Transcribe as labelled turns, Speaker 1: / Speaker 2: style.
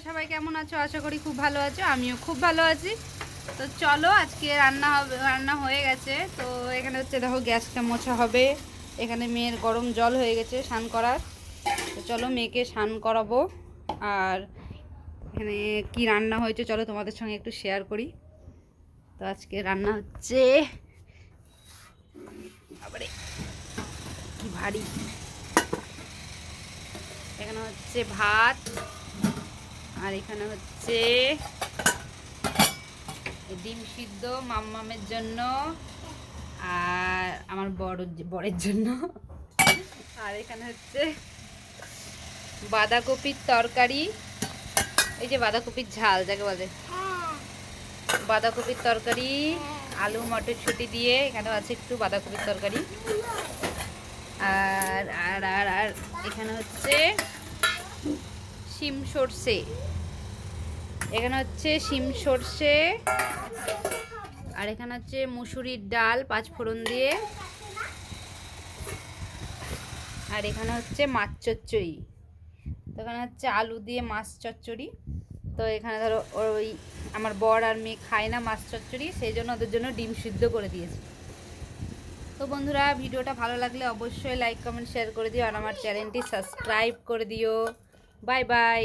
Speaker 1: সবাই কেমন আছো? আশা করি খুব ভালো আছো, আমিও খুব ভালো আছি। তো চলো আজকে রান্না হয়ে গেছে। তো এখানে হচ্ছে দেখো গ্যাসটা মোছা হবে। এখানে মেয়ের গরম জল হয়ে গেছে স্নান করার। তো চলো মেয়েকে স্নান করাবো। আর এখানে কি রান্না হয়েছে চলো তোমাদের সঙ্গে একটু শেয়ার করি। তো আজকে রান্না হচ্ছে আবারে কি ভারী, এখানে হচ্ছে ভাত, আর এখানে হচ্ছে ডিম সিদ্ধ মাম্মামের জন্য আর আমার বরের জন্য। আর এখানে হচ্ছে বাঁধাকপির তরকারি, এই যে বাঁধাকপির ঝাল যাকে বলে, বাঁধাকপির তরকারি, আলু মটরশুঁটি দিয়ে এখানে আছে একটু বাঁধাকপির তরকারি। আর আর আর আর এখানে হচ্ছে শিম সর্ষে, এখানে হচ্ছে শিম সর্ষে, আর এখানে হচ্ছে মুসুরির ডাল 5 ফোড়ন দিয়ে, আর এখানে হচ্ছে মাছ চচ্চড়ি। তো এখানে হচ্ছে আলু দিয়ে মাছ চচ্চড়ি। তো এখানে ধরো ওই আমার বর আর মেয়ে খায় না মাছ চচ্চড়ি, সেই জন্য ওদের জন্য ডিম সিদ্ধ করে দিয়েছি। তো বন্ধুরা ভিডিওটা ভালো লাগলে অবশ্যই লাইক কমেন্ট শেয়ার করে দিও, আর আমার চ্যানেলটি সাবস্ক্রাইব করে দিও। Bye bye.